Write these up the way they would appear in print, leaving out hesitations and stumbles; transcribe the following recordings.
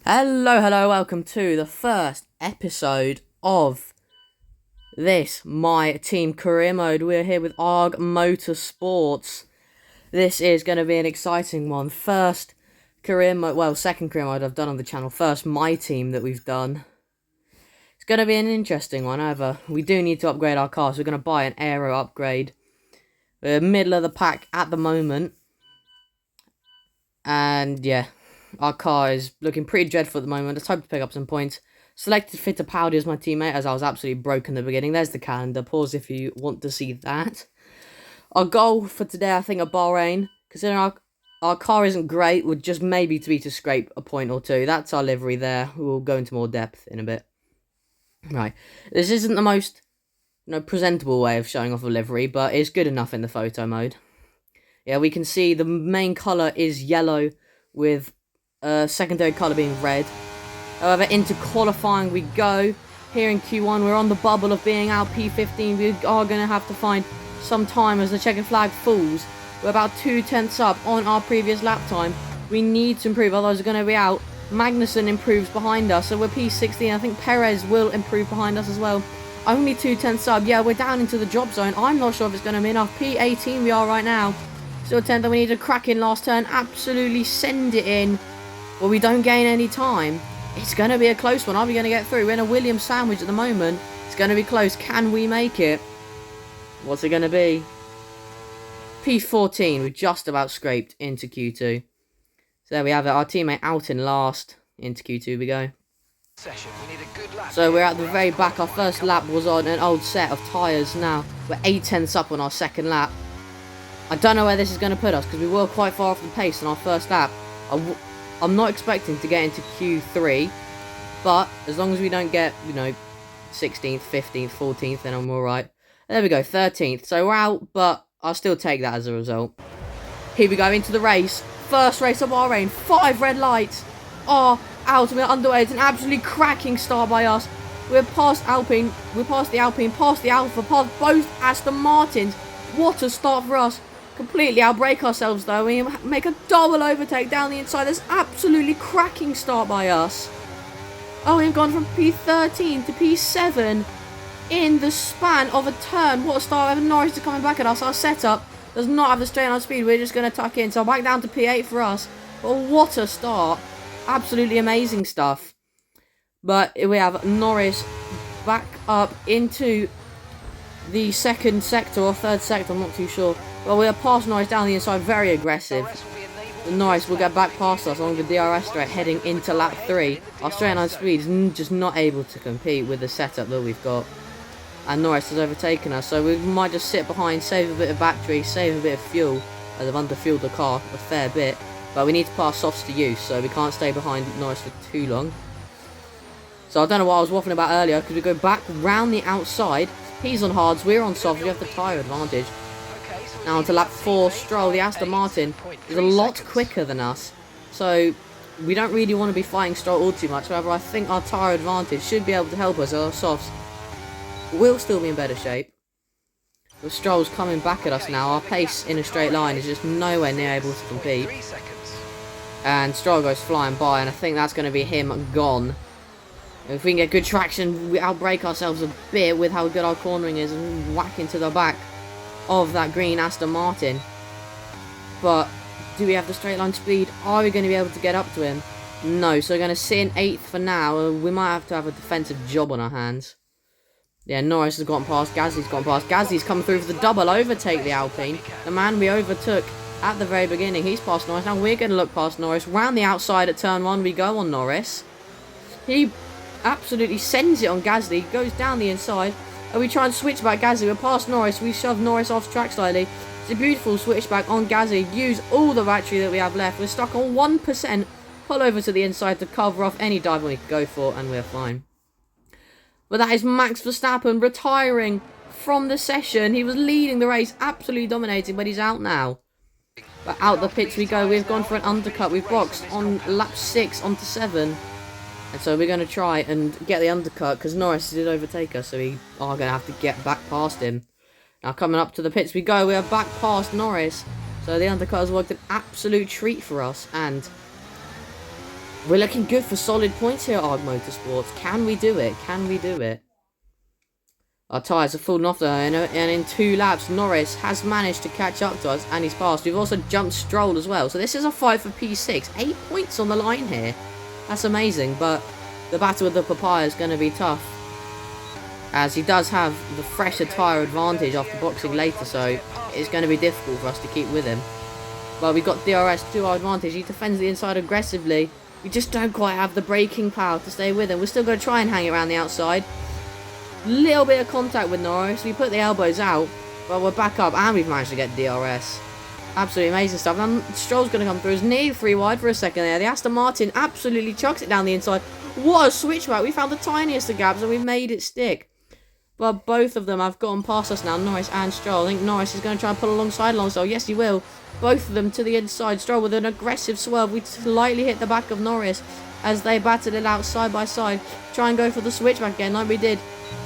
Hello, welcome to the first episode of this My Team career mode. We're here with ARG Motorsports. This is going to be an exciting one. First career mode, well, second career mode I've done on the channel. First My Team that we've done. It's going to be an interesting one, however, we do need to upgrade our car, so we're going to buy an aero upgrade. We're middle of the pack at the moment. And yeah, our car is looking pretty dreadful at the moment. Let's hope to pick up some points. Selected Fittipaldi as my teammate, as I was absolutely broken in the beginning. There's the calendar. Pause if you want to see that. Our goal for today, I think, at Bahrain, considering our car isn't great, would just maybe to be to scrape a point or two. That's our livery there. We'll go into more depth in a bit. Right. This isn't the most, presentable way of showing off a livery, but it's good enough in the photo mode. Yeah, we can see the main colour is yellow with secondary colour being red. However, into qualifying we go. Here in Q1, we're on the bubble of being out P15. We are going to have to find some time as the checkered flag falls. We're about 2/10 up on our previous lap time. We need to improve, otherwise we're going to be out. Magnussen improves behind us, so we're P16. I think Perez will improve behind us as well. Only 2/10 up. Yeah, we're down into the drop zone. I'm not sure if it's going to be enough. P18 we are right now. Still 10th, and we need a crack in last turn. Absolutely send it in. Well, we don't gain any time. It's going to be a close one. Are we going to get through? We're in a Williams sandwich at the moment. It's going to be close. Can we make it? What's it going to be? P14. We've just about scraped into Q2. So there we have it. Our teammate out in last. Into Q2 we go. So we're at the very back. Our first lap was on an old set of tyres now. We're 8/10 up on our second lap. I don't know where this is going to put us because we were quite far off the pace on our first lap. I'm not expecting to get into Q3, but as long as we don't get, 16th, 15th, 14th, then I'm alright. There we go, 13th. So we're out, but I'll still take that as a result. Here we go, into the race. First race of Bahrain. 5 red lights are out and we're underway. It's an absolutely cracking start by us. We're past Alpine. We're past the Alpine, past the Alpha, past both Aston Martins. What a start for us. Completely outbrake ourselves though. We make a double overtake down the inside. That's absolutely cracking start by us. Oh, we've gone from P13 to P7 in the span of a turn. What a start. Norris is coming back at us. Our setup does not have the straight line speed. We're just going to tuck in. So back down to P8 for us. But what a start. Absolutely amazing stuff. But we have Norris back up into the second sector or third sector. I'm not too sure. Well, we are past Norris down the inside, very aggressive. Norris will get back past us along the DRS straight, heading into lap 3. Our straight line speed is just not able to compete with the setup that we've got. And Norris has overtaken us, so we might just sit behind, save a bit of battery, save a bit of fuel, as I've underfueled the car a fair bit. But we need to pass softs to use, so we can't stay behind Norris for too long. So I don't know what I was waffling about earlier, because we go back round the outside. He's on hards, we're on softs, we have the tyre advantage. Now onto lap 4, Stroll, the Aston Martin, is a lot quicker than us. So we don't really want to be fighting Stroll all too much. However, I think our tyre advantage should be able to help us. Our softs will still be in better shape. But Stroll's coming back at us now. Our pace in a straight line is just nowhere near able to compete. And Stroll goes flying by, and I think that's going to be him gone. If we can get good traction, we outbrake ourselves a bit with how good our cornering is and whack into the back of that green Aston Martin. But do we have the straight line speed? Are we going to be able to get up to him? No, so we're going to sit in 8th for now. We might have to have a defensive job on our hands. Yeah, Norris has gotten past, Gasly's gone past. Gasly's come through for the double overtake, the Alpine. The man we overtook at the very beginning, he's past Norris. Now we're going to look past Norris. Round the outside at turn 1 we go on Norris. He absolutely sends it on Gasly, goes down the inside. And we try and switch back Gasly. We're past Norris. We shove Norris off track slightly. It's a beautiful switch back on Gasly. Use all the battery that we have left. We're stuck on 1%. Pull over to the inside to cover off any dive we could go for, and we're fine. But that is Max Verstappen retiring from the session. He was leading the race, absolutely dominating, but he's out now. But out the pits we go. We've gone for an undercut. We've boxed on lap 6 onto 7. And so we're going to try and get the undercut because Norris did overtake us, so we are going to have to get back past him. Now coming up to the pits we go, we are back past Norris. So the undercut has worked an absolute treat for us, and We're looking good for solid points here at ARG Motorsports. Can we do it? Can we do it? Our tyres have fallen off though, and in 2 laps, Norris has managed to catch up to us, and he's passed. We've also jumped Stroll as well, so this is a fight for P6. 8 points on the line here. That's amazing, but the battle with the papaya is going to be tough, as he does have the fresher tyre advantage after boxing later, so it's going to be difficult for us to keep with him. But we've got DRS to our advantage. He defends the inside aggressively. We just don't quite have the braking power to stay with him. We're still going to try and hang it around the outside. Little bit of contact with Norris. We put the elbows out, but we're back up, and we've managed to get DRS. Absolutely amazing stuff. And Stroll's going to come through. His knee 3 wide for a second there. The Aston Martin absolutely chucks it down the inside. What a switchback. We found the tiniest of gaps, and we've made it stick. But both of them have gotten past us now, Norris and Stroll. I think Norris is going to try and pull alongside Alonso. Yes, he will. Both of them to the inside. Stroll with an aggressive swerve. We slightly hit the back of Norris as they battered it out side by side. Try and go for the switchback again like we did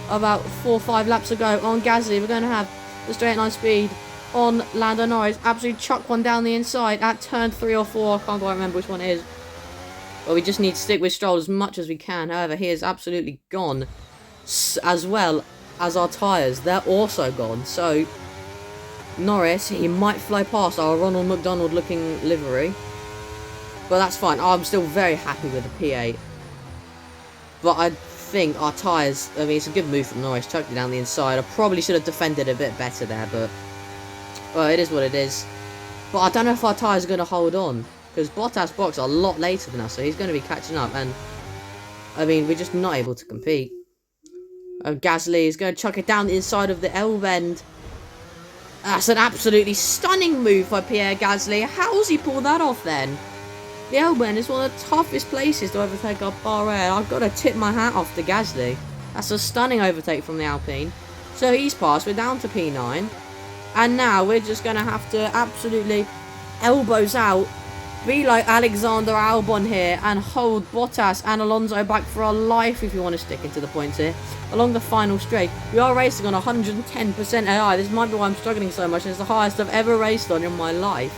about 4 or 5 laps ago. On Gasly, we're going to have the straight line speed on Lando Norris. Absolutely chuck one down the inside at turn 3 or 4. I can't quite remember which one it is. But we just need to stick with Stroll as much as we can. However, he is absolutely gone, as well as our tyres. They're also gone. So Norris, he might fly past our Ronald McDonald looking livery, but that's fine. I'm still very happy with the P8. But I think our tyres, I mean, it's a good move from Norris, chucked it down the inside. I probably should have defended a bit better there, but well, it is what it is. But I don't know if our tyres are going to hold on, because Bottas boxed a lot later than us, so he's going to be catching up, and I mean, we're just not able to compete. Gasly is going to chuck it down the inside of the L bend. That's an absolutely stunning move by Pierre Gasly. How's he pulled that off then? The L bend is one of the toughest places to overtake up Bahrain. I've got to tip my hat off to Gasly. That's a stunning overtake from the Alpine. So he's passed. We're down to P9. And now we're just going to have to absolutely elbows out, be like Alexander Albon here, and hold Bottas and Alonso back for our life if you want to stick into the points here. Along the final straight, we are racing on 110% AI. This might be why I'm struggling so much. It's the highest I've ever raced on in my life.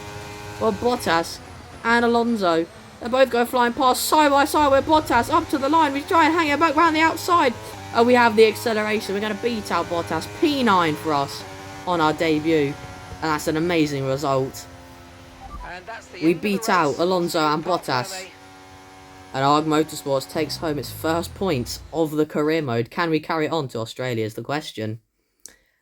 Well, Bottas and Alonso, they both go flying past side by side with Bottas up to the line. We try and hang it back round the outside. And we have the acceleration. We're going to beat out Bottas. P9 for us on our debut. And that's an amazing result. We beat out Alonso and Bottas. And ARG Motorsports takes home its first points of the career mode. Can we carry it on to Australia is the question.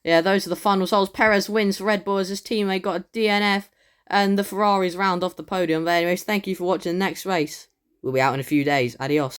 Yeah, those are the fun results. Perez wins for Red Bull as his teammate got a DNF. And the Ferraris round off the podium. But anyways, thank you for watching the next race. We'll be out in a few days. Adios.